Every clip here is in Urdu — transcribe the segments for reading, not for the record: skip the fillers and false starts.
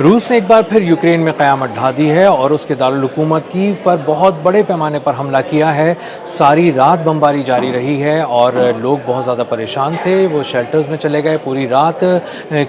روس نے ایک بار پھر یوکرین میں قیامت ڈھا دی ہے اور اس کے دارالحکومت کیو پر بہت بڑے پیمانے پر حملہ کیا ہے۔ ساری رات بمباری جاری رہی ہے اور لوگ بہت زیادہ پریشان تھے، وہ شیلٹرز میں چلے گئے۔ پوری رات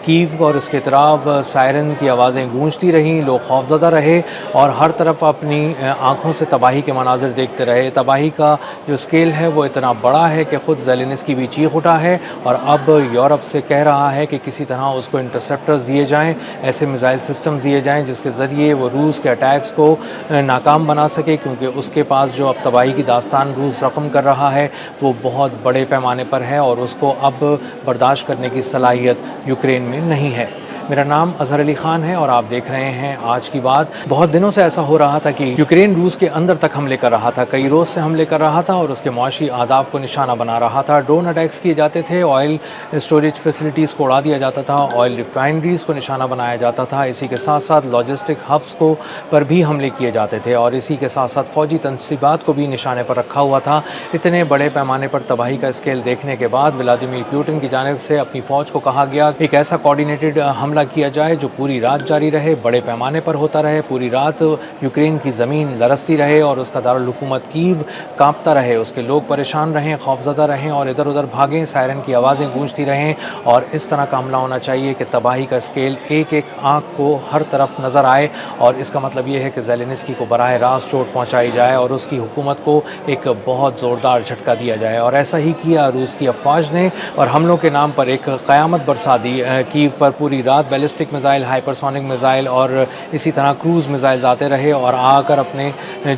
کیو اور اس کے اطراف سائرن کی آوازیں گونجتی رہیں، لوگ خوفزدہ رہے اور ہر طرف اپنی آنکھوں سے تباہی کے مناظر دیکھتے رہے۔ تباہی کا جو اسکیل ہے وہ اتنا بڑا ہے کہ خود زیلنسکی بھی چیخ اٹھا ہے اور اب یورپ سے کہہ رہا ہے کہ کسی طرح اس کو انٹرسیپٹرز دیے جائیں، ایسے میزائل سسٹمز دیے جائیں جس کے ذریعے وہ روس کے اٹیکس کو ناکام بنا سکے، کیونکہ اس کے پاس جو اب تباہی کی داستان روس رقم کر رہا ہے وہ بہت بڑے پیمانے پر ہے اور اس کو اب برداشت کرنے کی صلاحیت یوکرین میں نہیں ہے۔ میرا نام اظہر علی خان ہے اور آپ دیکھ رہے ہیں آج کی بات۔ بہت دنوں سے ایسا ہو رہا تھا کہ یوکرین روس کے اندر تک حملے کر رہا تھا، کئی روز سے حملے کر رہا تھا اور اس کے معاشی اہداف کو نشانہ بنا رہا تھا۔ ڈرون اٹیکس کیے جاتے تھے، آئل اسٹوریج فیسلٹیز کو اڑا دیا جاتا تھا، آئل ریفائنریز کو نشانہ بنایا جاتا تھا، اسی کے ساتھ ساتھ لاجسٹک ہبس کو پر بھی حملے کیے جاتے تھے اور اسی کے ساتھ ساتھ فوجی تنصیبات کو بھی نشانے پر رکھا ہوا تھا۔ اتنے بڑے پیمانے پر تباہی کا اسکیل دیکھنے کے بعد ولادیمیر پوٹن کی جانب سے اپنی فوج کو کہا گیا ایک ایسا کوارڈینیٹڈ حملہ کیا جائے جو پوری رات جاری رہے، بڑے پیمانے پر ہوتا رہے، پوری رات یوکرین کی زمین لرزتی رہے اور اس کا دارالحکومت کیو کانپتا رہے، اس کے لوگ پریشان رہیں، خوفزدہ رہیں اور ادھر ادھر بھاگیں، سائرن کی آوازیں گونجتی رہیں اور اس طرح کا حملہ ہونا چاہیے کہ تباہی کا اسکیل ایک ایک آنکھ کو ہر طرف نظر آئے اور اس کا مطلب یہ ہے کہ زیلنسکی کو براہ راست چوٹ پہنچائی جائے اور اس کی حکومت کو ایک بہت زوردار جھٹکا دیا جائے، اور ایسا ہی کیا روس کی افواج نے اور حملوں کے نام پر ایک قیامت برسا دی۔ کیو پر پوری رات بیلسٹک میزائل، ہائپرسونک میزائل اور اسی طرح کروز میزائل آتے رہے اور آ کر اپنے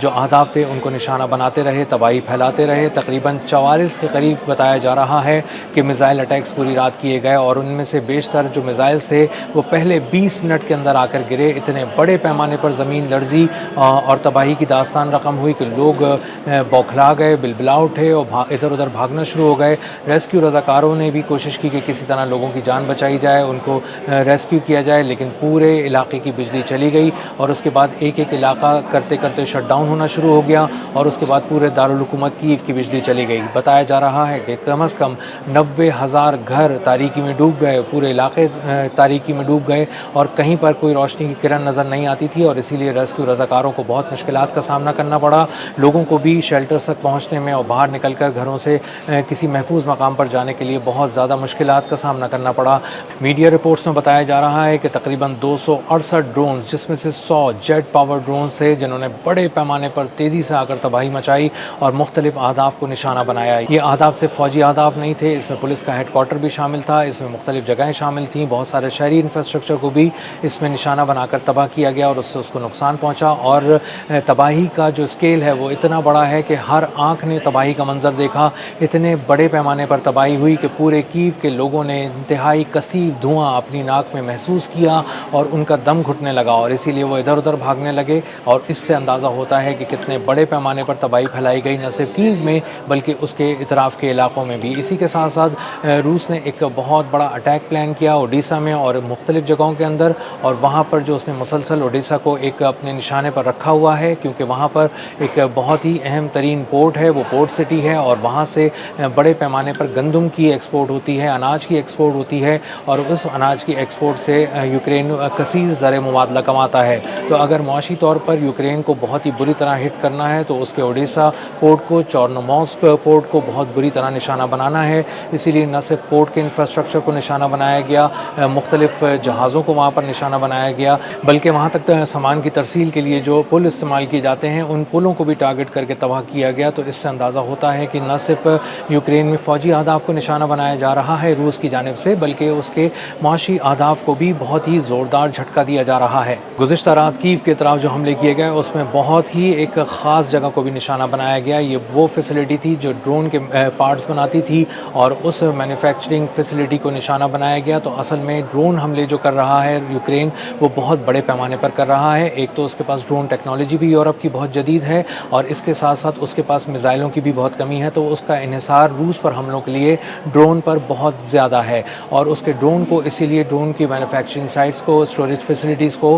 جو اہداف تھے ان کو نشانہ بناتے رہے، تباہی پھیلاتے رہے۔ تقریباً 44 کے قریب بتایا جا رہا ہے کہ میزائل اٹیکس پوری رات کیے گئے اور ان میں سے بیشتر جو میزائلز تھے وہ پہلے 20 منٹ کے اندر آ کر گرے۔ اتنے بڑے پیمانے پر زمین لرزی اور تباہی کی داستان رقم ہوئی کہ لوگ بوکھلا گئے، بلبلا اٹھے اور ادھر ادھر بھاگنا شروع ہو گئے۔ ریسکیو رضاکاروں نے بھی کوشش کی کہ کسی طرح لوگوں کی جان بچائی جائے، ان کو ریسکیو کیا جائے، لیکن پورے علاقے کی بجلی چلی گئی اور اس کے بعد ایک ایک علاقہ کرتے کرتے شٹ ڈاؤن ہونا شروع ہو گیا اور اس کے بعد پورے دارالحکومت کیو کی بجلی چلی گئی۔ بتایا جا رہا ہے کہ کم از کم 90,000 گھر تاریکی میں ڈوب گئے، پورے علاقے تاریکی میں ڈوب گئے اور کہیں پر کوئی روشنی کی کرن نظر نہیں آتی تھی اور اسی لیے ریسکیو رضاکاروں کو بہت مشکلات کا سامنا کرنا پڑا، لوگوں کو بھی شیلٹرز تک پہنچنے میں اور باہر نکل کر گھروں سے کسی محفوظ مقام پر جانے کے لیے بہت زیادہ مشکلات کا سامنا کرنا پڑا۔ میڈیا رپورٹس میں بتایا جا رہا ہے کہ تقریباً 268 ڈرونز، جس میں سے 100 جیٹ پاور ڈرونز تھے جنہوں نے بڑے پیمانے پر تیزی سے آ کر تباہی مچائی اور مختلف اہداف کو نشانہ بنایا۔ یہ اہداف صرف فوجی اہداف نہیں تھے، اس میں پولیس کا ہیڈ کوارٹر بھی شامل تھا، اس میں مختلف جگہیں شامل تھیں، بہت سارے شہری انفراسٹرکچر کو بھی اس میں نشانہ بنا کر تباہ کیا گیا اور اس سے اس کو نقصان پہنچا اور تباہی کا جو اسکیل ہے وہ اتنا بڑا ہے کہ ہر آنکھ نے تباہی کا منظر دیکھا۔ اتنے بڑے پیمانے پر تباہی ہوئی کہ پورے کیو کے لوگوں نے انتہائی کثیف دھواں اپنی ناک میں محسوس کیا اور ان کا دم گھٹنے لگا اور اسی لیے وہ ادھر ادھر بھاگنے لگے اور اس سے اندازہ ہوتا ہے کہ کتنے بڑے پیمانے پر تباہی پھیلائی گئی، نہ صرف کیو میں بلکہ اس کے اطراف کے علاقوں میں بھی۔ اسی کے ساتھ ساتھ روس نے ایک بہت بڑا اٹیک پلان کیا اوڈیسا میں اور مختلف جگہوں کے اندر، اور وہاں پر جو اس نے مسلسل اوڈیسا کو ایک اپنے نشانے پر رکھا ہوا ہے کیونکہ وہاں پر ایک بہت ہی اہم ترین پورٹ ہے، وہ پورٹ سٹی ہے اور وہاں سے بڑے پیمانے پر گندم کی ایکسپورٹ ہوتی ہے، اناج کی ایکسپورٹ ہوتی ہے اور اس اناج کی ایکسپورٹ سے یوکرین کثیر زر مبادلہ کماتا ہے۔ تو اگر معاشی طور پر یوکرین کو بہت ہی بری طرح ہٹ کرنا ہے تو اس کے اوڈیسا پورٹ کو، چورنومورسک پورٹ کو بہت بری طرح نشانہ بنانا ہے۔ اسی لیے نہ صرف پورٹ کے انفراسٹرکچر کو نشانہ بنایا گیا، مختلف جہازوں کو وہاں پر نشانہ بنایا گیا، بلکہ وہاں تک سامان کی ترسیل کے لیے جو پل استعمال کیے جاتے ہیں ان پلوں کو بھی ٹارگٹ کر کے تباہ کیا گیا۔ تو اس سے اندازہ ہوتا ہے کہ نہ صرف یوکرین میں فوجی اہداف کو نشانہ بنایا جا رہا ہے روس کی جانب سے، بلکہ اس کے معاشی اہداف کو بھی بہت ہی زوردار جھٹکا دیا جا رہا ہے۔ گزشتہ رات کیو کے اطراف جو حملے کیے گئے اس میں بہت ہی ایک خاص جگہ کو بھی نشانہ بنایا گیا۔ یہ وہ فیسلٹی تھی جو ڈرون کے پارٹس بناتی تھی اور اس مینوفیکچرنگ فیسلٹی کو نشانہ بنایا گیا۔ تو اصل میں ڈرون حملے جو کر رہا ہے یوکرین وہ بہت بڑے پیمانے پر کر رہا ہے۔ ایک تو اس کے پاس ڈرون ٹیکنالوجی بھی یورپ کی بہت جدید ہے اور اس کے ساتھ ساتھ اس کے پاس میزائلوں کی بھی بہت کمی ہے، تو اس کا انحصار روس پر حملوں کے لیے ڈرون پر بہت زیادہ ہے اور اس کے ڈرون کو اسی لیے ڈرون کی مینوفیکچرنگ سائٹس کو، اسٹوریج فیسلٹیز کو